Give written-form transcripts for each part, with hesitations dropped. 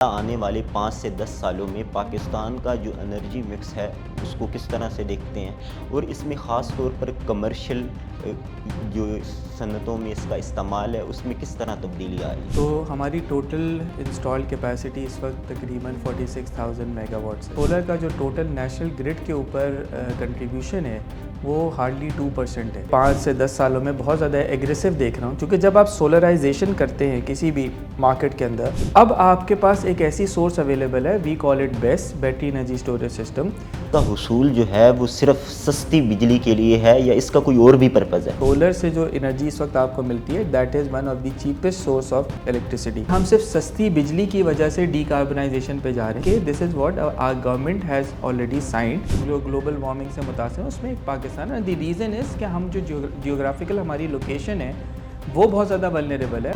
आने वाले 5 से 10 सालों में पाकिस्तान का जो एनर्जी मिक्स है उसको किस तरह से देखते हैं और इसमें ख़ास तौर पर कमर्शियल जो सनतों में इसका इस्तेमाल है उसमें किस तरह तब्दीली आ रही है। तो हमारी टोटल इंस्टॉल्ड कैपेसिटी इस वक्त तकरीबन 46,000 मेगावाट्स है। सोलर का जो टोटल नेशनल ग्रिड के ऊपर कंट्रीब्यूशन है वो हार्डली 2% है। 5 से 10 सालों में बहुत ज़्यादा एग्रेसिव देख रहा हूँ, क्योंकि जब आप सोलराइजेशन करते हैं किसी भी मार्केट के अंदर, अब आपके पास एक ऐसी सोर्स अवेलेबल है, we call it best battery energy storage system. का हुसूल जो है वो सिर्फ सस्ती बिजली के लिए है या इसका कोई और भी पर्पज़ है। सोलर से जो एनर्जी इस वक्त आपको मिलती है that is one of the cheapest source of electricity. हम सिर्फ सस्ती बिजली की वजह से डीकार्बनाइजेशन पे जा रहे हैं कि this is what our government has already signed. जो ग्लोबल वार्मिंग से मुतासिर है उसमें एक पाकिस्तान है। द रीज़न इज़ कि हम जो जियोग्राफिकल हमारी लोकेशन है वो बहुत ज़्यादा वल्नरेबल है।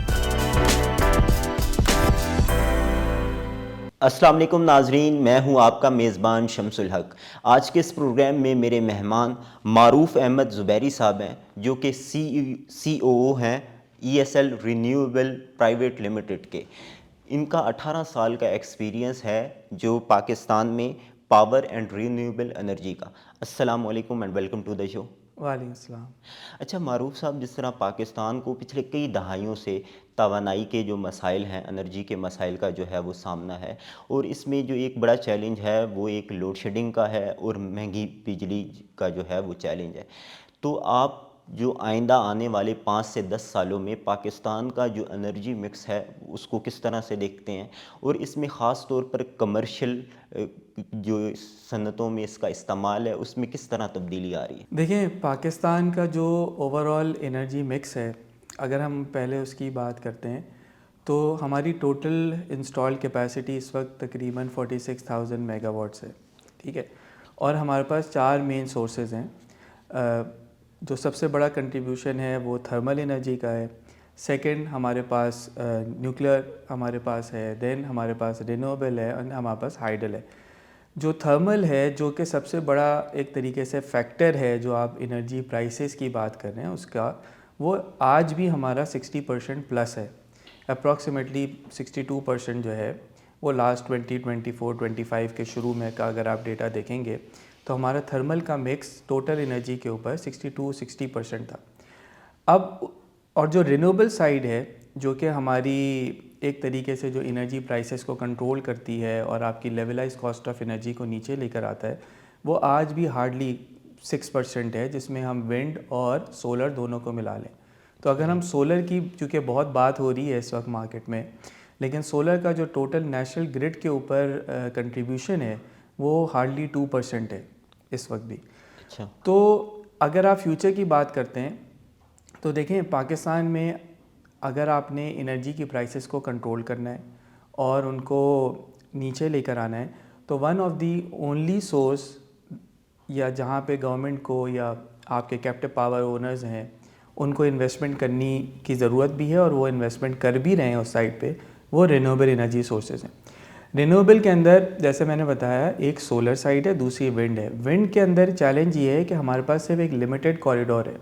अस्सलाम वालेकुम नाजरीन, मैं हूं आपका मेज़बान शमसुल हक। आज के इस प्रोग्राम में मेरे मेहमान मारूफ अहमद ज़ुबैरी साहब हैं, जो कि COO हैं ESL रिन्यूएबल प्राइवेट लिमिटेड के। इनका 18 साल का एक्सपीरियंस है जो पाकिस्तान में पावर एंड रिन्यूएबल एनर्जी का। अस्सलाम वालेकुम and welcome to the show. वालेकुम अस्सलाम। अच्छा मारूफ साहब, जिस तरह पाकिस्तान को पिछले कई दहाइयों से तवानाई के जो मसाइल हैं, एनर्जी के मसाइल का जो है वो सामना है, और इसमें जो एक बड़ा चैलेंज है वो एक लोड शेडिंग का है और महंगी बिजली का जो है वो चैलेंज है। तो आप जो आइंदा आने वाले 5 से 10 सालों में पाकिस्तान का जो एनर्जी मिक्स है उसको किस तरह से देखते हैं और इसमें ख़ास तौर पर कमर्शियल जो सनतों में इसका इस्तेमाल है उसमें किस तरह तब्दीली आ रही है। देखिए, पाकिस्तान का जो ओवरऑल एनर्जी मिक्स है, अगर हम पहले उसकी बात करते हैं तो हमारी टोटल इंस्टॉल्ड कैपेसिटी इस वक्त तकरीबन 46,000 मेगावाट्स है। ठीक है, और हमारे पास 4 मेन सोर्सेज हैं। जो सबसे बड़ा कंट्रीब्यूशन है वो थर्मल एनर्जी का है। सेकंड हमारे पास न्यूक्लियर हमारे पास है। देन हमारे पास रिन्यूएबल है और हमारे पास हाइडल है। जो थर्मल है, जो कि सबसे बड़ा एक तरीके से फैक्टर है जो आप एनर्जी प्राइसेस की बात कर रहे हैं उसका, वो आज भी हमारा 60% प्लस है। अप्रॉक्सीमेटली 62% जो है वो लास्ट 2024-25 के शुरू में का अगर आप डेटा देखेंगे तो हमारा थर्मल का मिक्स टोटल एनर्जी के ऊपर 62-60% था। अब और जो रिन्यूएबल साइड है, जो कि हमारी एक तरीके से जो एनर्जी प्राइसेस को कंट्रोल करती है और आपकी लेवलाइज कॉस्ट ऑफ एनर्जी को नीचे लेकर आता है, वो आज भी हार्डली 6% है, जिसमें हम विंड और सोलर दोनों को मिला लें। तो अगर हम सोलर की, चूँकि बहुत बात हो रही है इस वक्त मार्केट में, लेकिन सोलर का जो टोटल नेशनल ग्रिड के ऊपर कंट्रीब्यूशन है वो हार्डली 2% है इस वक्त भी। अच्छा, तो अगर आप फ्यूचर की बात करते हैं तो देखें, पाकिस्तान में अगर आपने एनर्जी की प्राइसेस को कंट्रोल करना है और उनको नीचे लेकर आना है तो one of the only source, या जहाँ पे गवर्नमेंट को या आपके कैप्टिव पावर ओनर्स हैं उनको इन्वेस्टमेंट करनी की ज़रूरत भी है और वो इन्वेस्टमेंट कर भी रहे हैं उस साइड पे, वो रिन्यूएबल एनर्जी सोर्सेज हैं। रिन्यूएबल के अंदर जैसे मैंने बताया, एक सोलर साइड है, दूसरी विंड है। विंड के अंदर चैलेंज ये है कि हमारे पास सिर्फ एक लिमिटेड कॉरिडोर है,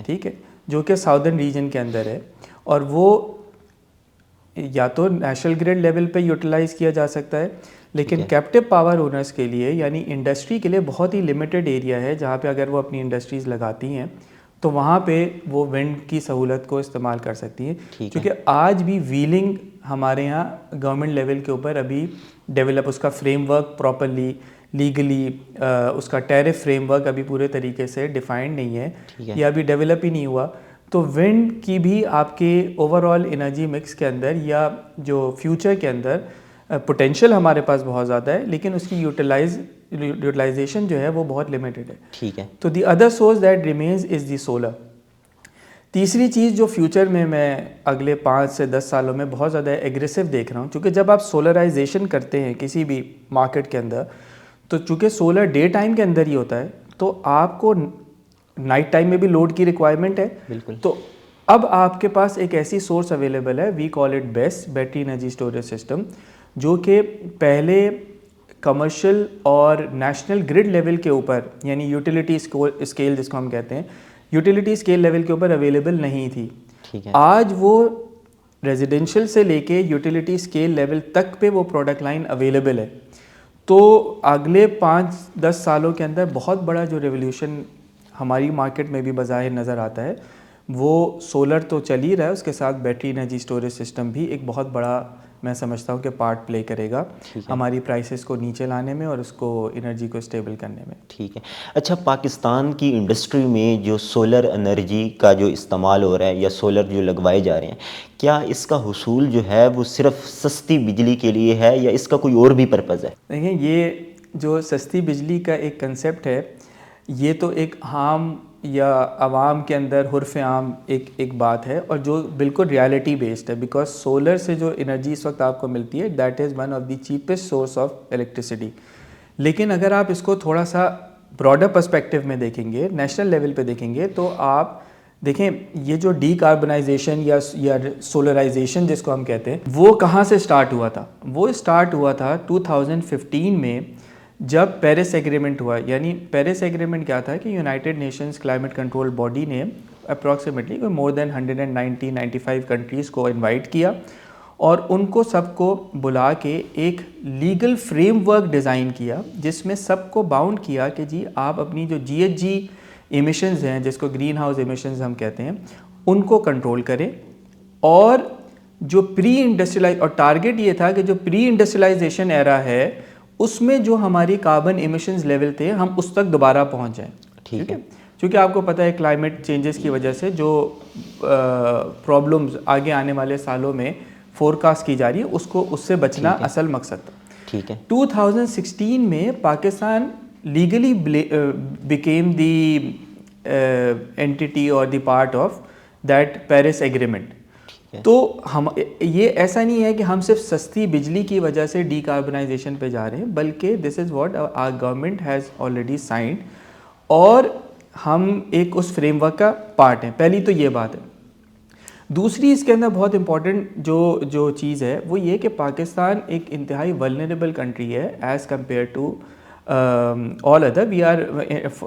ठीक है, जो कि साउदर्न रीजन के अंदर है, और वो या तो नेशनल ग्रिड लेवल पे यूटिलाइज़ किया जा सकता है, लेकिन कैप्टिव पावर ओनर्स के लिए यानी इंडस्ट्री के लिए बहुत ही लिमिटेड एरिया है जहाँ पे अगर वो अपनी इंडस्ट्रीज़ लगाती हैं तो वहाँ पे वो विंड की सहूलत को इस्तेमाल कर सकती हैं। क्योंकि आज भी व्हीलिंग हमारे यहाँ गवर्नमेंट लेवल के ऊपर अभी डेवलप, उसका फ्रेमवर्क प्रॉपरली लीगली, उसका टैरिफ फ्रेमवर्क अभी पूरे तरीके से डिफाइंड नहीं है, या अभी डेवलप ही नहीं हुआ। तो विंड की भी आपके ओवरऑल एनर्जी मिक्स के अंदर या जो फ्यूचर के अंदर पोटेंशियल हमारे पास बहुत ज़्यादा है, लेकिन उसकी यूटिलाइजेशन जो है वो बहुत लिमिटेड है। ठीक है। तो the other source that remains is the solar. तीसरी चीज़ जो फ्यूचर में मैं अगले 5 से 10 सालों में बहुत ज़्यादा एग्रेसिव देख रहा हूँ, क्योंकि जब आप सोलराइजेशन करते हैं किसी भी मार्केट के अंदर, तो चूँकि सोलर डे टाइम के अंदर ही होता है तो आपको नाइट टाइम में भी लोड की रिक्वायरमेंट है। बिल्कुल। तो अब आपके पास एक ऐसी सोर्स अवेलेबल है, we call it best battery energy storage system, जो कि पहले कमर्शियल और नेशनल ग्रिड लेवल के ऊपर, यानी यूटिलिटी स्केल जिसको हम कहते हैं, यूटिलिटी स्केल लेवल के ऊपर अवेलेबल नहीं थी। ठीक है। आज वो रेजिडेंशियल से लेके यूटिलिटी स्केल लेवल तक पे वो प्रोडक्ट लाइन अवेलेबल है। तो अगले 5-10 सालों के अंदर बहुत बड़ा जो रेवोल्यूशन हमारी मार्केट में भी बज़ाहिर नज़र आता है वो सोलर तो चल ही रहा है, उसके साथ बैटरी एनर्जी स्टोरेज सिस्टम भी एक बहुत बड़ा मैं समझता हूँ कि पार्ट प्ले करेगा हमारी प्राइसेस को नीचे लाने में और उसको एनर्जी को स्टेबल करने में। ठीक है। अच्छा, पाकिस्तान की इंडस्ट्री में जो सोलर एनर्जी का जो इस्तेमाल हो रहा है या सोलर जो लगवाए जा रहे हैं, क्या इसका हुसूल जो है वो सिर्फ सस्ती बिजली के लिए है या इसका कोई और भी पर्पज़ है? देखिए, ये जो सस्ती बिजली का एक कंसेप्ट है, ये तो एक आम या आवाम के अंदर हुर्फ़ आम एक बात है और जो बिल्कुल रियलिटी बेस्ड है। बिकॉज सोलर से जो एनर्जी इस वक्त आपको मिलती है that is one of the cheapest source of electricity. लेकिन अगर आप इसको थोड़ा सा ब्रॉडर पर्सपेक्टिव में देखेंगे, नेशनल लेवल पे देखेंगे, तो आप देखें ये जो डीकार्बनाइजेशन या सोलराइजेशन जिसको हम कहते हैं, वो कहाँ से स्टार्ट हुआ था? वो स्टार्ट हुआ था 2015 में जब पेरिस एग्रीमेंट हुआ। यानी पेरिस एग्रीमेंट क्या था कि United Nations climate control body ने अप्रॉक्सीमेटली मोर देन 195 कंट्रीज़ को इनवाइट किया और उनको सबको बुला के एक लीगल फ्रेमवर्क डिज़ाइन किया जिसमें सबको बाउंड किया कि जी आप अपनी जो GHG एमिशंस हैं, जिसको ग्रीन हाउस एमिशंस हम कहते हैं, उनको कंट्रोल करें। और जो प्री इंडस्ट्रियलाइज और टारगेट ये था कि जो प्री इंडस्ट्रियलाइजेशन एरा है उसमें जो हमारी कार्बन एमिशंस लेवल थे हम उस तक दोबारा पहुंच जाएं। ठीक है, क्योंकि आपको पता है क्लाइमेट चेंजेस की वजह से जो प्रॉब्लम्स आगे आने वाले सालों में फोरकास्ट की जा रही है उसको उससे बचना असल मकसद था। ठीक है। 2016 में Pakistan legally became the entity और the part of that Paris agreement. तो हम ये ऐसा नहीं है कि हम सिर्फ सस्ती बिजली की वजह से डीकार्बनाइजेशन पे जा रहे हैं, बल्कि this is what our government has already signed और हम एक उस फ्रेमवर्क का पार्ट हैं। पहली तो ये बात है। दूसरी इसके अंदर बहुत इंपॉर्टेंट जो चीज़ है वो ये कि पाकिस्तान एक इंतहाई वल्नरेबल कंट्री है as compare to all other. We are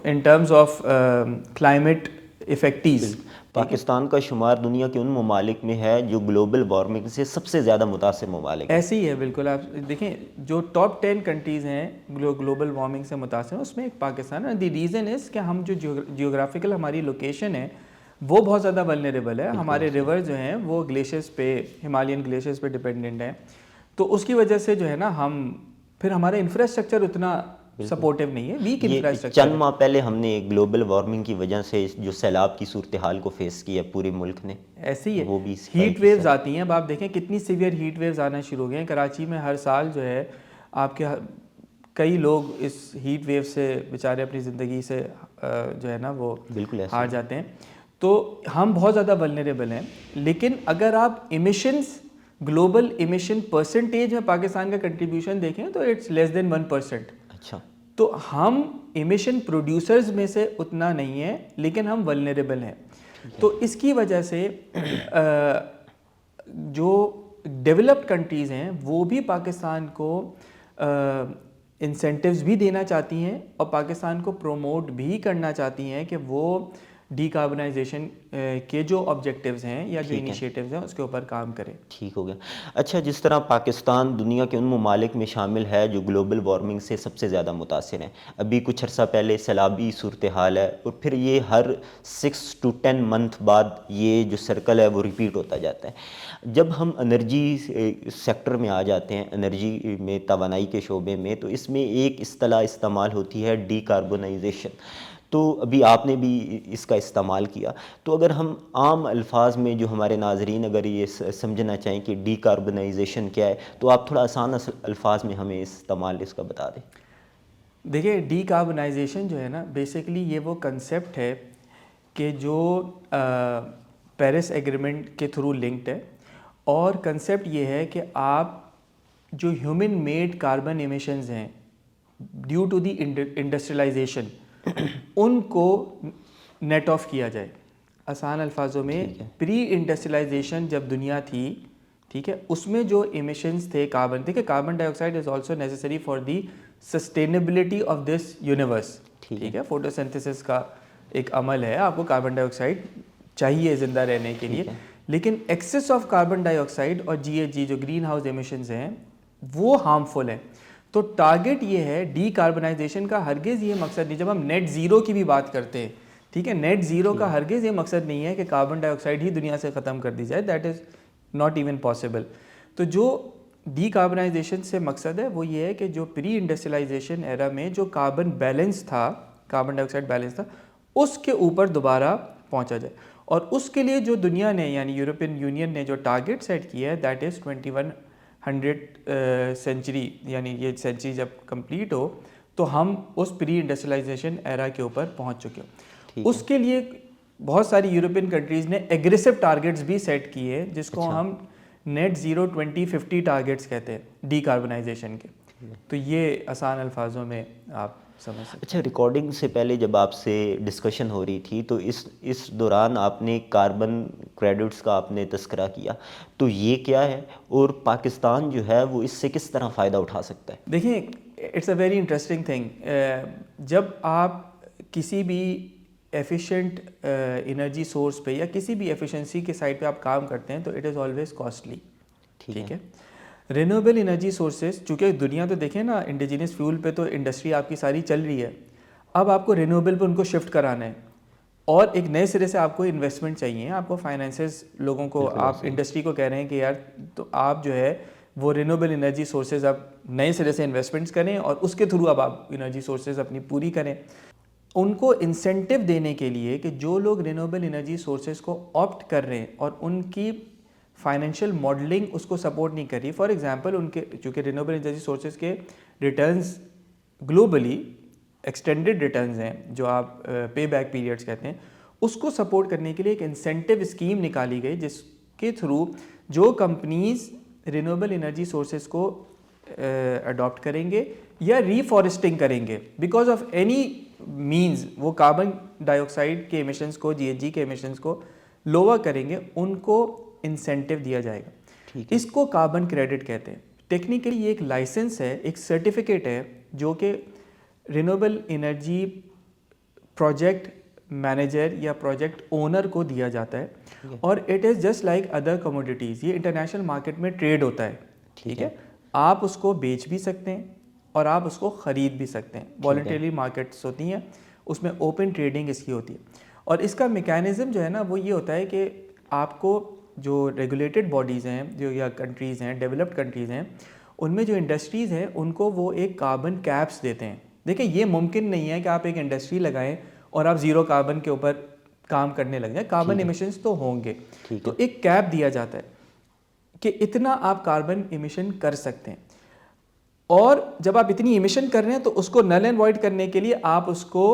in terms of climate effectives. Pakistan का शुमार दुनिया के उन ममालिक में है जो ग्लोबल वार्मिंग से सबसे ज़्यादा मुतासिर ममालिक है। ऐसे ही है, बिल्कुल। आप देखें जो टॉप 10 कंट्रीज़ हैं ग्लोबल वार्मिंग से मुतासिर, उसमें एक पाकिस्तान है। द रीज़न इज़ कि हम जो जियोग्राफिकल हमारी लोकेशन है वो बहुत ज़्यादा वल्नरेबल है। हमारे रिवर जो हैं वो ग्लेशियर्स पे, हिमालयन ग्लेशियर्स पे डिपेंडेंट हैं। तो उसकी वजह से जो है ना हम फिर हमारा इंफ्रास्ट्रक्चर उतना सपोर्टिव नहीं है, वीक इंफ्रास्ट्रक्चर। चंद माह पहले हमने ग्लोबल वार्मिंग की वजह से जो सैलाब की सूरत हाल को फेस किया पूरे मुल्क ने, ऐसे ही है। वो भी हीट वेव्स आती हैं। अब आप देखें कितनी सीवियर हीट वेव्स आना शुरू हो गए हैं कराची में। हर साल जो है आपके कई लोग इस हीट वेव से बेचारे अपनी ज़िंदगी से जो है ना वो बिल्कुल हार जाते हैं। तो हम बहुत ज़्यादा वल्नरेबल हैं। लेकिन अगर आप इमिशंस, ग्लोबल इमिशन परसेंटेज में पाकिस्तान का कंट्रीब्यूशन देखें तो इट्स लेस देन 1%। अच्छा, तो हम इमिशन प्रोड्यूसर्स में से उतना नहीं है, लेकिन हम वल्नरेबल हैं। तो इसकी वजह से जो डेवलप्ड कंट्रीज़ हैं वो भी पाकिस्तान को इंसेंटिव्स भी देना चाहती हैं और पाकिस्तान को प्रोमोट भी करना चाहती हैं कि वो डीकार्बनाइजेशन के जो ऑब्जेक्टिव्स हैं या जो इनिशिएटिव्स हैं उसके ऊपर काम करें। ठीक हो गया। अच्छा, जिस तरह पाकिस्तान दुनिया के उन ममालिक में शामिल है जो ग्लोबल वार्मिंग से सबसे ज़्यादा मुतासिर हैं, अभी कुछ अर्सा पहले सैलाबी सूरत हाल है और फिर ये हर 6 to 10 मंथ बाद ये जो सर्कल है वो रिपीट होता जाता है। जब हम एनर्जी सेक्टर में आ जाते हैं, एनर्जी में तवानाई के शोबे में, तो इसमें एक इस्तिलाह इस्तेमाल होती है डीकार्बनाइजेशन। तो अभी आपने भी इसका इस्तेमाल किया, तो अगर हम आम अल्फाज में जो हमारे नाजरीन अगर ये समझना चाहें कि डीकार्बनाइजेशन क्या है, तो आप थोड़ा आसान अल्फाज में हमें इस्तेमाल इसका बता दें। देखिए, डीकार्बनाइजेशन जो है ना, बेसिकली ये वो कंसेप्ट है कि जो पेरिस एग्रीमेंट के थ्रू लिंक्ड है। और कंसेप्ट ये है कि आप जो ह्यूमन मेड कार्बन एमिशंस हैं ड्यू टू द इंडस्ट्रियलाइजेशन उनको नेट ऑफ किया जाए। आसान अल्फाजों में, प्री इंडस्ट्रियलाइजेशन जब दुनिया थी, ठीक है, उसमें जो एमिशंस थे कार्बन, देखिए carbon dioxide is also necessary for the sustainability of this universe. ठीक है, फोटोसिंथेसिस का एक अमल है, आपको कार्बन डाइऑक्साइड चाहिए ज़िंदा रहने के लिए। लेकिन एक्सेस ऑफ कार्बन डाइऑक्साइड और GHG जो ग्रीन हाउस एमिशंस हैं वो हार्मफुल है। तो टारगेट ये है डीकार्बनाइजेशन का, हरगिज़ ये मकसद नहीं, जब हम नेट ज़ीरो की भी बात करते हैं, ठीक है, नेट ज़ीरो का हरगिज़ ये मकसद नहीं है कि कार्बन डाइऑक्साइड ही दुनिया से ख़त्म कर दी जाए, that is not even possible. तो जो डीकार्बनाइजेशन से मकसद है वो ये है कि जो प्री इंडस्ट्रियलाइजेशन एरा में जो कार्बन बैलेंस था, कार्बन डाइऑक्साइड बैलेंस था, उसके ऊपर दोबारा पहुंचा जाए। और उसके लिए जो दुनिया ने यानी यूरोपियन यूनियन ने जो टारगेट सेट किया है दैट इज़ 2100 सेंचुरी, यानी ये सेंचुरी जब कंप्लीट हो तो हम उस प्री इंडस्ट्रियलाइजेशन एरा के ऊपर पहुंच चुके हो। उसके लिए बहुत सारी यूरोपियन कंट्रीज़ ने एग्रेसिव टारगेट्स भी सेट किए हैं, जिसको हम नेट ज़ीरो 2050 टारगेट्स कहते हैं डीकार्बनाइजेशन के। तो ये आसान अल्फाजों में आप समझ सकते हैं। अच्छा, रिकॉर्डिंग से पहले जब आपसे डिस्कशन हो रही थी तो इस दौरान आपने कार्बन क्रेडिट्स का आपने तस्करा किया, तो ये क्या है और पाकिस्तान जो है वो इससे किस तरह फ़ायदा उठा सकता है? देखिए, it's a very interesting thing. जब आप किसी भी एफिशिएंट एनर्जी सोर्स पे या किसी भी एफिशिएंसी के साइड पे आप काम करते हैं तो इट इज़ ऑलवेज कॉस्टली, ठीक है। रिन्यूएबल एनर्जी सोर्सेज, चूँकि दुनिया तो देखें ना, इंडिजिनस फ्यूल पे तो इंडस्ट्री आपकी सारी चल रही है, अब आपको रिन्यूएबल पे उनको शिफ्ट कराना है और एक नए सिरे से आपको इन्वेस्टमेंट चाहिए, आपको फाइनेंसेस लोगों को, आप इंडस्ट्री को कह रहे हैं कि यार तो आप जो है वो रिन्यूएबल एनर्जी सोर्सेज आप नए सिरे से इन्वेस्टमेंट्स करें और उसके थ्रू अब आप एनर्जी सोर्सेज अपनी पूरी करें। उनको इंसेंटिव देने के लिए कि जो लोग रिन्यूएबल एनर्जी सोर्सेज को ऑप्ट कर रहे हैं और उनकी फाइनेंशियल मॉडलिंग उसको सपोर्ट नहीं कर रही, फॉर एग्जांपल उनके चूँकि रिन्यूएबल एनर्जी सोर्सेज के रिटर्न्स ग्लोबली एक्सटेंडेड रिटर्न्स हैं जो आप पे बैक पीरियड्स कहते हैं, उसको सपोर्ट करने के लिए एक इंसेंटिव स्कीम निकाली गई जिसके थ्रू जो कंपनीज रिन्यूएबल एनर्जी सोर्सेज को अडॉप्ट करेंगे या रीफॉरेस्टिंग करेंगे बिकॉज ऑफ एनी मींस, वो कार्बन डाइऑक्साइड के एमिशंस को, GHG के एमिशंस को लोअर करेंगे, उनको इंसेंटिव दिया जाएगा। इसको कार्बन क्रेडिट कहते हैं। टेक्निकली ये एक लाइसेंस है, एक सर्टिफिकेट है जो कि रिन्यूएबल एनर्जी प्रोजेक्ट मैनेजर या प्रोजेक्ट ओनर को दिया जाता है और it is just like other commodities, ये इंटरनेशनल मार्केट में ट्रेड होता है, ठीक है। आप उसको बेच भी सकते हैं और आप उसको ख़रीद भी सकते हैं। वॉलंटरी मार्केट्स होती हैं, उसमें ओपन ट्रेडिंग इसकी होती है और इसका मैकेनिज़्म जो है ना वो ये होता है कि आपको जो रेगुलेटेड बॉडीज़ हैं जो या कंट्रीज़ हैं, डेवलप्ड कंट्रीज़ हैं, उनमें जो इंडस्ट्रीज़ हैं उनको वो एक कार्बन कैप्स देते हैं। देखिए, ये मुमकिन नहीं है कि आप एक इंडस्ट्री लगाएं और आप ज़ीरो कार्बन के ऊपर काम करने लग जाएं, कार्बन एमिशंस तो होंगे। तो एक कैप दिया जाता है कि इतना आप कार्बन एमिशन कर सकते हैं और जब आप इतनी एमिशन कर रहे हैं तो उसको नल एंड वॉइड करने के लिए आप उसको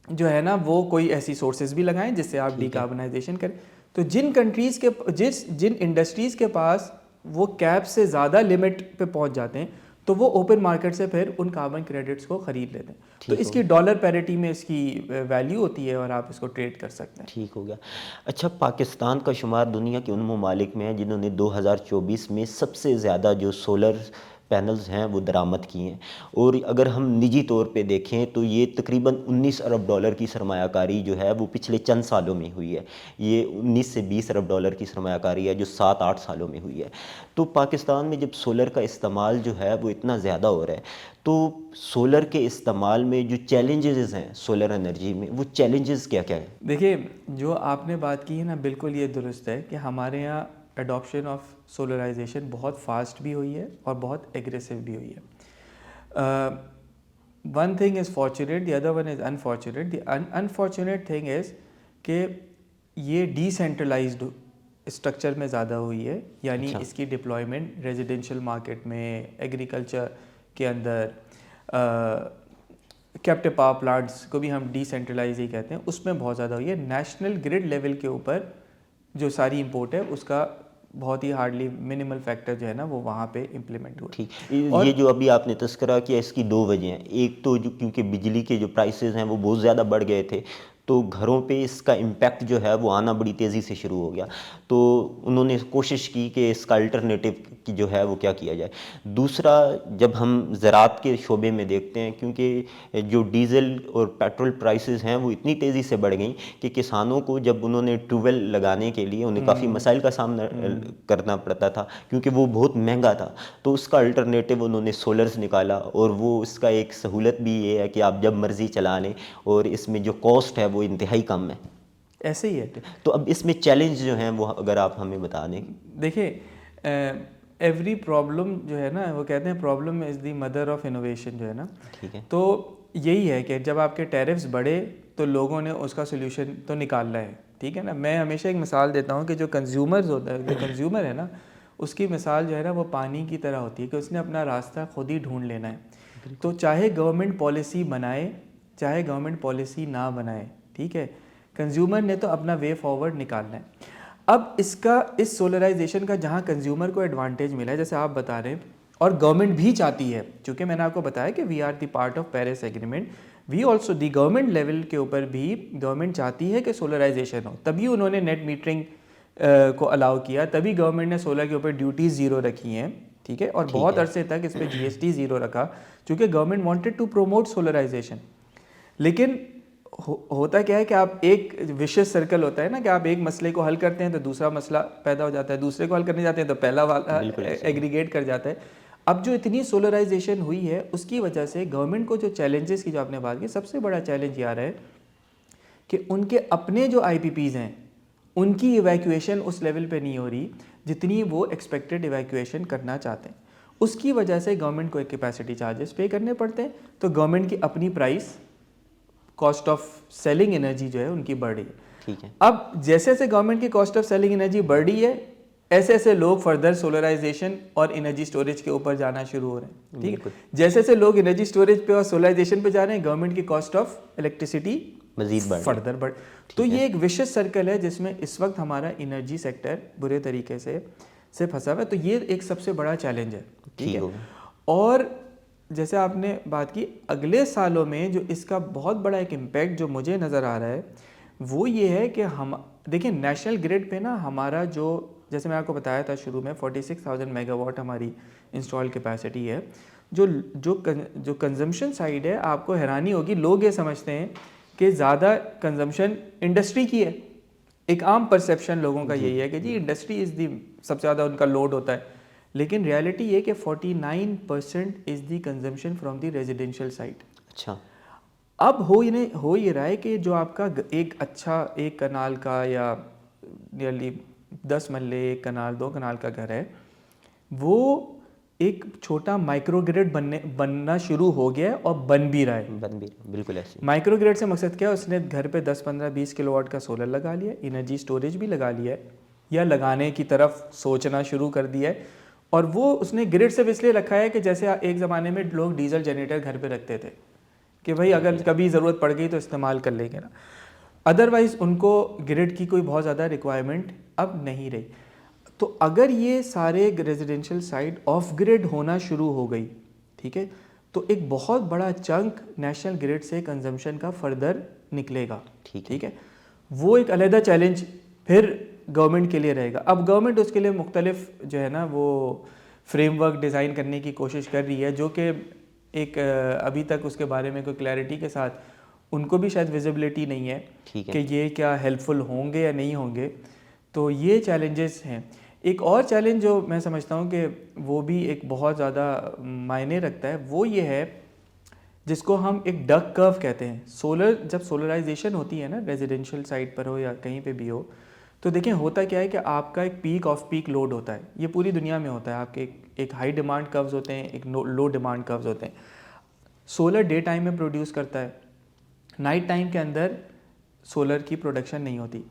जो है ना वो कोई ऐसी सोर्सेज भी लगाएं जिससे आप डीकार्बनाइजेशन करें। तो जिन कंट्रीज़ के जिन इंडस्ट्रीज़ के पास वो कैप से ज़्यादा लिमिट पे पहुंच जाते हैं तो वो ओपन मार्केट से फिर उन कार्बन क्रेडिट्स को ख़रीद लेते हैं। तो इसकी डॉलर पैरिटी में इसकी वैल्यू होती है और आप इसको ट्रेड कर सकते हैं। ठीक हो गया। अच्छा, पाकिस्तान का शुमार दुनिया के उन ममालिक में है जिन्होंने 2024 में सबसे ज़्यादा जो सोलर पैनल्स हैं वो दरामद किए हैं और अगर हम निजी तौर पे देखें तो ये तकरीबन 19 अरब डॉलर की सरमायाकारी जो है वो पिछले चंद सालों में हुई है। ये 19 से 20 अरब डॉलर की सरमायाकारी है जो 7-8 सालों में हुई है। तो पाकिस्तान में जब सोलर का इस्तेमाल जो है वो इतना ज़्यादा हो रहा है तो सोलर के इस्तेमाल में जो चैलेंजेस हैं सोलर एनर्जी में, वो चैलेंजेस क्या क्या है? देखिए, जो आपने बात की है ना, बिल्कुल ये दुरुस्त है कि हमारे यहाँ एडॉप्शन ऑफ सोलराइजेशन बहुत फास्ट भी हुई है और बहुत एग्रेसिव भी हुई है। One thing is fortunate, the other one is unfortunate. The unfortunate thing is कि ये डिसेंट्रलाइज्ड स्ट्रक्चर में ज़्यादा हुई है, यानी इसकी डिप्लॉयमेंट रेजिडेंशियल मार्केट में, एग्रीकल्चर के अंदर, कैप्टिव पावर प्लांट्स को भी हम डिसेंट्रलाइज ही कहते हैं, उसमें बहुत ज़्यादा हुई है। नेशनल ग्रिड लेवल के ऊपर जो सारी इंपोर्ट है उसका बहुत ही हार्डली मिनिमल फैक्टर जो है ना वो वहाँ पे इम्प्लीमेंट हुआ। ठीक, ये जो अभी आपने तस्करा किया इसकी दो वजह हैं। एक तो जो क्योंकि बिजली के जो प्राइसेस हैं वो बहुत ज़्यादा बढ़ गए थे तो घरों पे इसका इम्पैक्ट जो है वो आना बड़ी तेज़ी से शुरू हो गया। तो उन्होंने कोशिश की कि इसका अल्टरनेटिव की जो है वो क्या किया जाए। दूसरा, जब हम ज़राअत के शोबे में देखते हैं, क्योंकि जो डीज़ल और पेट्रोल प्राइसेस हैं वो इतनी तेज़ी से बढ़ गई कि किसानों को जब उन्होंने ट्यूबवेल लगाने के लिए उन्हें काफ़ी मसाइल का सामना करना पड़ता था, क्योंकि वो बहुत महंगा था। तो उसका अल्टरनेटिव उन्होंने सोलर्स निकाला, और वो इसका एक सहूलत भी ये है कि आप जब मर्ज़ी चला लें, और इसमें जो कॉस्ट है वो इंतहाई कम है। ऐसे ही है। तो अब इसमें चैलेंज जो हैं वो अगर आप हमें बता दें। देखिए, एवरी प्रॉब्लम जो है ना, वो कहते हैं problem is the mother of innovation जो है ना। ठीक है। तो यही है कि जब आपके टैरिफ्स बढ़े तो लोगों ने उसका सोल्यूशन तो निकालना है, ठीक है ना। मैं हमेशा एक मिसाल देता हूँ कि जो कंज्यूमर्स होता है, जो कंज्यूमर है ना, उसकी मिसाल जो है ना वो पानी की तरह होती है कि उसने अपना रास्ता खुद ही ढूंढ लेना है। तो चाहे गवर्नमेंट पॉलिसी बनाए, चाहे गवर्नमेंट पॉलिसी ना बनाए, ठीक है, कंज्यूमर ने तो अपना वे फॉरवर्ड निकालना है। अब इस सोलराइजेशन का जहाँ कंज्यूमर को एडवांटेज मिला है, जैसे आप बता रहे हैं, और गवर्नमेंट भी चाहती है, क्योंकि मैंने आपको बताया कि we are the part of Paris agreement, we also the government level के ऊपर भी गवर्नमेंट चाहती है कि सोलराइजेशन हो, तभी उन्होंने नेट मीटरिंग को अलाउ किया, तभी गवर्नमेंट ने सोलर के ऊपर ड्यूटीज ज़ीरो रखी हैं, ठीक है, और बहुत अरसे तक इस पर GST ज़ीरो रखा, क्योंकि government wanted to promote solarisation. लेकिन होता क्या है कि आप एक विशेष सर्कल होता है ना, कि आप एक मसले को हल करते हैं तो दूसरा मसला पैदा हो जाता है, दूसरे को हल करने जाते हैं तो पहला वाला एग्रीगेट कर जाता है। अब जो इतनी सोलराइजेशन हुई है उसकी वजह से गवर्नमेंट को जो चैलेंजेस की जो आपने बात की, सबसे बड़ा चैलेंज ये आ रहा है कि उनके अपने जो IPPs हैं उनकी इवैक्यूएशन उस लेवल पे नहीं हो रही जितनी वो एक्सपेक्टेड इवैक्यूएशन करना चाहते हैं। उसकी वजह से गवर्नमेंट को एक कैपेसिटी चार्जेस पे करने पड़ते हैं, तो गवर्नमेंट की अपनी price, cost of selling energy जो है उनकी बढ़ रही है। ठीक है। अब जैसे जैसे गवर्नमेंट की कॉस्ट ऑफ सेलिंग एनर्जी बढ़ रही है, ऐसे ऐसे लोग फर्दर सोलराइजेशन और एनर्जी स्टोरेज के ऊपर जाना शुरू हो रहे हैं, ठीक है। जैसे जैसे लोग एनर्जी स्टोरेज पे और सोलराइजेशन पे जा रहे हैं, गवर्नमेंट की कॉस्ट ऑफ इलेक्ट्रिसिटी मजीद फर्दर बढ़। तो ये एक विशेष सर्कल है जिसमें इस वक्त हमारा एनर्जी सेक्टर बुरे तरीके से फंसा हुआ है। तो ये एक सबसे बड़ा चैलेंज है, ठीक है। और जैसे आपने बात की, अगले सालों में जो इसका बहुत बड़ा एक इम्पैक्ट जो मुझे नज़र आ रहा है वो ये है कि हम देखिए नेशनल ग्रिड पे ना हमारा जो, जैसे मैं आपको बताया था शुरू में, 46,000 मेगावाट हमारी इंस्टॉल कैपेसिटी है। जो कंजम्पशन साइड है, आपको हैरानी होगी, लोग ये समझते हैं कि ज़्यादा कंजम्पशन इंडस्ट्री की है। एक आम परसेप्शन लोगों का यही है कि जी इंडस्ट्री इज़ दी, सबसे ज़्यादा उनका लोड होता है, लेकिन रियलिटी ये कि 49% is the consumption from the residential side. अच्छा। अब हो ये रहा है कि जो आपका एक कनाल का या नियरली 10 मरले, 1 कनाल 2 कनाल का घर है, वो एक छोटा माइक्रोग्रिड बनना शुरू हो गया है और बन भी रहा है। बिल्कुल ऐसे। माइक्रोग्रिड से मकसद क्या है, उसने घर पे 10, 15, 20 किलोवाट का सोलर लगा लिया, एनर्जी स्टोरेज भी लगा लिया है, या लगाने की तरफ सोचना शुरू कर दिया है। और वो उसने ग्रिड से इसलिए रखा है कि जैसे एक ज़माने में लोग डीजल जनरेटर घर पे रखते थे कि भाई अगर कभी ज़रूरत पड़ गई तो इस्तेमाल कर लेंगे ना, अदरवाइज़ उनको ग्रिड की कोई बहुत ज़्यादा रिक्वायरमेंट अब नहीं रही। तो अगर ये सारे रेजिडेंशियल साइट ऑफ ग्रिड होना शुरू हो गई, ठीक है, तो एक बहुत बड़ा चंक नेशनल ग्रिड से कंजम्पशन का फर्दर निकलेगा, ठीक है। वो एक अलहदा चैलेंज फिर गवर्नमेंट के लिए रहेगा। अब गवर्नमेंट उसके लिए मुख्तलिफ जो है ना वो फ्रेमवर्क डिज़ाइन करने की कोशिश कर रही है, जो कि एक अभी तक उसके बारे में कोई क्लैरिटी के साथ उनको भी शायद विजिबिलिटी नहीं है कि ये क्या हेल्पफुल होंगे या नहीं होंगे। तो ये चैलेंजेस हैं। एक और चैलेंज जो मैं समझता हूँ कि वो भी एक बहुत ज़्यादा मायने रखता है, वो ये है जिसको हम एक डक कर्व कहते हैं। जब सोलराइजेशन होती है ना, रेजिडेंशियल साइट पर हो या कहीं पे भी हो, तो देखिए होता क्या है कि आपका एक पीक ऑफ पीक लोड होता है, ये पूरी दुनिया में होता है। आपके एक हाई डिमांड कर्व्स होते हैं, एक लो डिमांड कर्व्स होते हैं। सोलर डे टाइम में प्रोड्यूस करता है, नाइट टाइम के अंदर सोलर की प्रोडक्शन नहीं होती।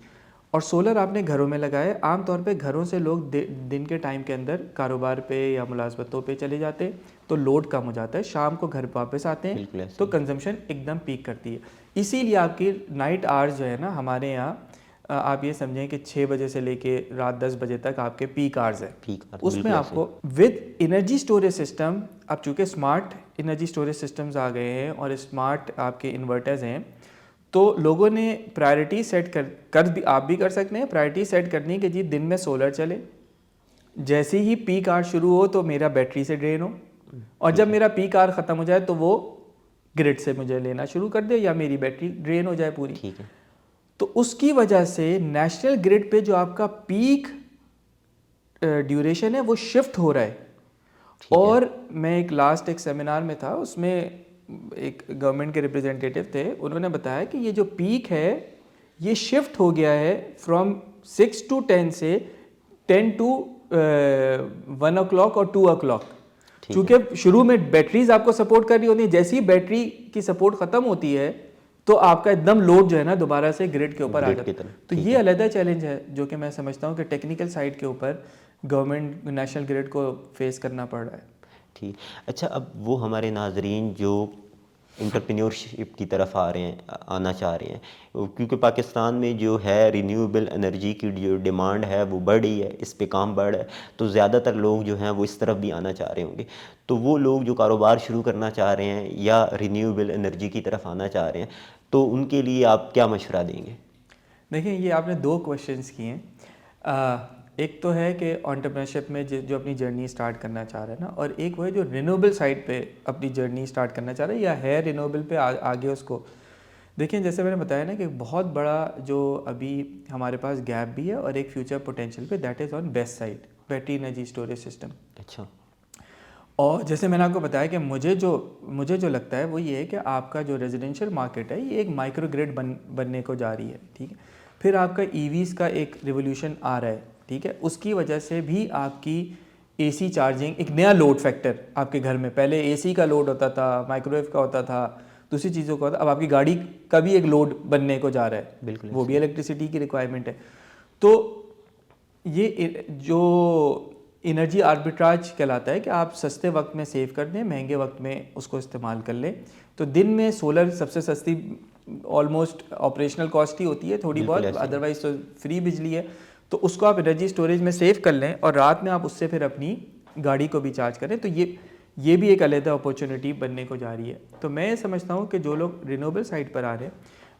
और सोलर आपने घरों में लगाए, आमतौर पे घरों से लोग दिन के टाइम के अंदर कारोबार पे या मुलाजमतों पे चले जाते हैं, तो लोड कम हो जाता है, शाम को घर वापस आते हैं तो कंजम्पशन एकदम पीक करती है। इसीलिए आपकी नाइट आवर्स जो है ना हमारे यहाँ, आप ये समझें कि 6 बजे से लेके रात 10 बजे तक आपके पीक आवर्स है। उसमें आपको विद एनर्जी स्टोरेज सिस्टम, अब चूँकि स्मार्ट एनर्जी स्टोरेज सिस्टम्स आ गए हैं और स्मार्ट आपके इन्वर्टर्स हैं, तो लोगों ने प्रायोरिटी सेट कर भी, आप भी कर सकते हैं प्रायोरिटी सेट करनी कि जी दिन में सोलर चले, जैसे ही पीक आवर शुरू हो तो मेरा बैटरी से ड्रेन हो, और जब मेरा पीक आवर ख़त्म हो जाए तो वो ग्रिड से मुझे लेना शुरू कर दे या मेरी बैटरी ड्रेन हो जाए पूरी। ठीक है। तो उसकी वजह से नेशनल ग्रिड पे जो आपका पीक ड्यूरेशन है वो शिफ्ट हो रहा है। ठीक है। और मैं एक सेमिनार में था, उसमें एक गवर्नमेंट के रिप्रेजेंटेटिव थे, उन्होंने बताया कि ये जो पीक है ये शिफ्ट हो गया है फ्रॉम 6 to 10 से 10 to 1 o'clock और 2 o'clock। क्योंकि शुरू में बैटरीज आपको सपोर्ट कर रही होती है, जैसे ही बैटरी की सपोर्ट खत्म होती है तो आपका एकदम लोड जो है ना दोबारा से ग्रिड के ऊपर आ जाता है। तो ये अलग चैलेंज है जो कि मैं समझता हूँ कि टेक्निकल साइड के ऊपर गवर्नमेंट नेशनल ग्रिड को फेस करना पड़ रहा है। ठीक। अच्छा, अब वो हमारे नाजरीन जो इंटरप्रेन्योरशिप की तरफ आ रहे हैं, आना चाह रहे हैं, क्योंकि पाकिस्तान में जो है रिन्यूएबल एनर्जी की जो डिमांड है वो बढ़ रही है, इस पे काम बढ़ रहा है, तो ज़्यादातर लोग जो हैं वो इस तरफ भी आना चाह रहे होंगे। तो वो लोग जो कारोबार शुरू करना चाह रहे हैं या रिन्यूएबल एनर्जी की तरफ आना चाह रहे हैं, तो उनके लिए आप क्या मशवरा देंगे? देखिए, ये आपने 2 क्वेश्चंस किए हैं। एक तो है कि एंटरप्रेन्योरशिप में जो अपनी जर्नी स्टार्ट करना चाह रहा है ना, और एक वो है जो रिन्यूएबल साइड पे अपनी जर्नी स्टार्ट करना चाह रहा है या है रिन्यूएबल पे आगे उसको। देखिए, जैसे मैंने बताया ना कि बहुत बड़ा जो अभी हमारे पास गैप भी है और एक फ्यूचर पोटेंशियल पे, that is on best side, battery energy storage system. अच्छा। और जैसे मैंने आपको बताया कि मुझे जो लगता है वो ये है कि आपका जो रेजिडेंशियल मार्केट है ये एक माइक्रो ग्रिड बनने को जा रही है, ठीक है। फिर आपका ईवीज़ का एक रिवोल्यूशन आ रहा है, ठीक है। उसकी वजह से भी आपकी एसी चार्जिंग एक नया लोड फैक्टर आपके घर में, पहले एसी का लोड होता था, माइक्रोवेव का होता था, दूसरी चीज़ों का होता, अब आपकी गाड़ी का भी एक लोड बनने को जा रहा है। बिल्कुल, वो भी इलेक्ट्रिसिटी की रिक्वायरमेंट है। तो ये जो एनर्जी आर्बिट्राज कहलाता है कि आप सस्ते वक्त में सेव कर दें, महंगे वक्त में उसको इस्तेमाल कर लें। तो दिन में सोलर सबसे सस्ती, ऑलमोस्ट ऑपरेशनल कॉस्ट ही होती है थोड़ी बहुत, अदरवाइज तो फ्री बिजली है। तो उसको आप एनर्जी स्टोरेज में सेव कर लें और रात में आप उससे फिर अपनी गाड़ी को भी चार्ज करें। तो ये भी एक अलग अपॉर्चुनिटी बनने को जा रही है। तो मैं समझता हूँ कि जो लोग रिन्यूएबल साइड पर आ रहे हैं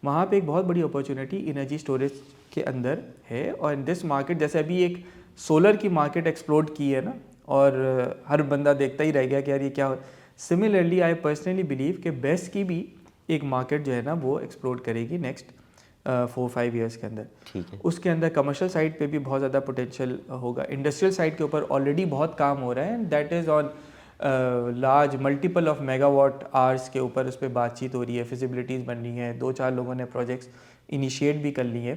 वहाँ पे एक बहुत बड़ी अपॉर्चुनिटी एनर्जी स्टोरेज के अंदर है। और इन दिस मार्केट, जैसे अभी एक सोलर की मार्केट एक्सप्लोड की है ना, और हर बंदा देखता ही रह गया कि यार ये क्या हो। सिमिलरली आई पर्सनली बिलीव कि बेस्ट की भी एक मार्केट जो है ना वो एक्सप्लोड करेगी नेक्स्ट 4-5 ईयर्स के अंदर। ठीक है। उसके अंदर कमर्शियल साइड पे भी बहुत ज़्यादा पोटेंशियल होगा। इंडस्ट्रियल साइड के ऊपर ऑलरेडी बहुत काम हो रहा है and that is on large multiple of megawatt hours के ऊपर उस पर बातचीत हो रही है, फिजिबिलिटीज़ बन रही हैं, 2-4 लोगों ने प्रोजेक्ट्स इनिशिएट भी कर ली है।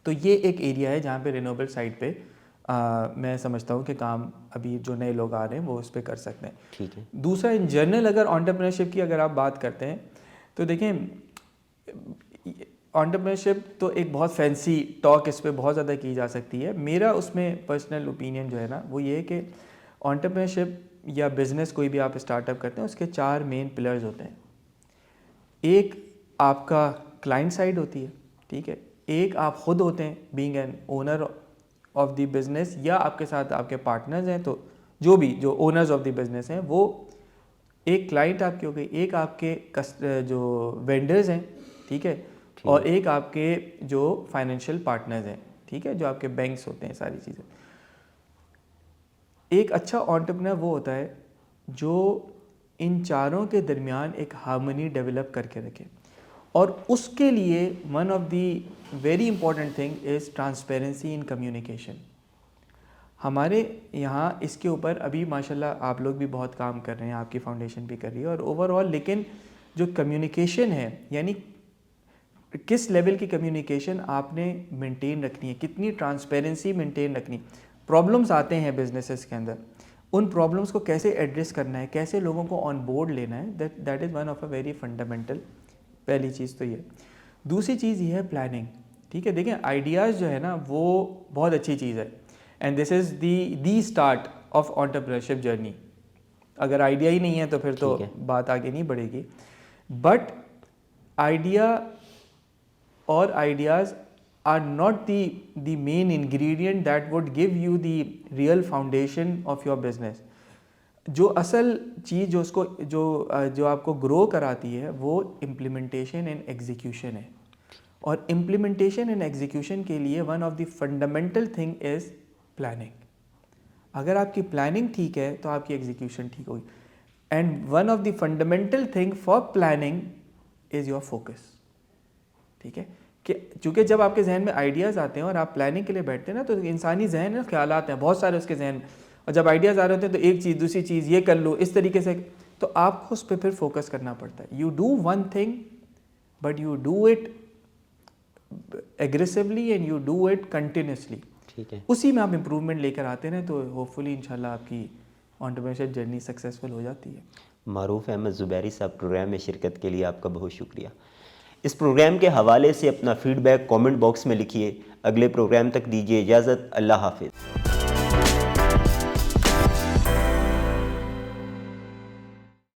तो ये एक एरिया है जहाँ पे रिन्यूएबल साइड पे मैं समझता हूँ कि काम अभी जो नए लोग आ रहे हैं वो उस पर कर सकते हैं। ठीक है। दूसरा, इन जनरल अगर एंटरप्रेन्योरशिप की अगर आप बात करते हैं तो देखें, एंटरप्रेन्योरशिप तो एक बहुत फैंसी टॉक इस पर बहुत ज़्यादा की जा सकती है। मेरा उसमें पर्सनल ओपिनियन जो है ना वो ये है कि एंटरप्रेन्योरशिप या बिज़नेस कोई भी आप स्टार्टअप करते हैं उसके 4 मेन पिलर्स होते हैं। एक आपका क्लाइंट साइड होती है, ठीक है। एक आप खुद होते हैं being an owner of the business, या आपके साथ आपके पार्टनर्स हैं, तो जो ओनर्स ऑफ द बिज़नेस हैं वो एक क्लाइंट आपकी हो गई, एक आपके जो वेंडर्स हैं, ठीक है, और एक आपके जो फाइनेंशियल पार्टनर्स हैं, ठीक है, जो आपके बैंक्स होते हैं, सारी चीज़ें। एक अच्छा एंटरप्रेन्योर वो होता है जो इन चारों के दरमियान एक हार्मनी डेवलप करके रखे, और उसके लिए one of the very important thing is transparency in communication. हमारे यहाँ इसके ऊपर अभी माशाल्लाह आप लोग भी बहुत काम कर रहे हैं, आपकी फाउंडेशन भी कर रही है, और ओवरऑल लेकिन जो कम्युनिकेशन है, यानी किस लेवल की कम्युनिकेशन आपने मेंटेन रखनी है, कितनी ट्रांसपेरेंसी मेंटेन रखनी। प्रॉब्लम्स आते हैं बिजनेसेस के अंदर, उन प्रॉब्लम्स को कैसे एड्रेस करना है, कैसे लोगों को ऑन बोर्ड लेना है, that is one of a very fundamental. पहली चीज़ तो ये। दूसरी चीज़ ये है प्लानिंग, ठीक है। देखें, आइडियाज़ जो है ना वो बहुत अच्छी चीज़ है, and this is the start of entrepreneurship journey. अगर आइडिया ही नहीं है तो फिर तो बात आगे नहीं बढ़ेगी। बट आइडिया और ideas are not the main ingredient that would give you the real foundation of your business. जो असल चीज़ जो आपको ग्रो कराती है वो इम्प्लीमेंटेशन एंड एग्जीक्यूशन है। और इम्प्लीमेंटेशन एंड एग्जीक्यूशन के लिए one of the fundamental thing is planning. अगर आपकी प्लानिंग ठीक है तो आपकी एग्जीक्यूशन ठीक होगी। And one of the fundamental thing for planning is your focus. ठीक है कि चूँकि जब आपके जहन में आइडियाज़ आते हैं और आप प्लानिंग के लिए बैठते हैं ना, तो इंसानी जहन में ख्यालात हैं बहुत सारे उसके जहन में, और जब आइडियाज़ आ रहे होते हैं तो एक चीज़ दूसरी चीज़ ये कर लो इस तरीके से, तो आपको उस पर फिर फोकस करना पड़ता है। You do one thing but you do it aggressively and you do it continuously. ठीक है। उसी में आप इम्प्रूवमेंट लेकर आते हैं तो होपफुली इंशाल्लाह आपकी एंटरप्रेन्योरशिप जर्नी सक्सेसफुल हो जाती है। मारूफ अहमद ज़ुबैरी साहब, प्रोग्राम में शिरकत के लिए आपका बहुत शुक्रिया। इस प्रोग्राम के हवाले से अपना फीडबैक कमेंट बॉक्स में लिखिए। अगले प्रोग्राम तक दीजिए इजाज़त। अल्लाह हाफिज़।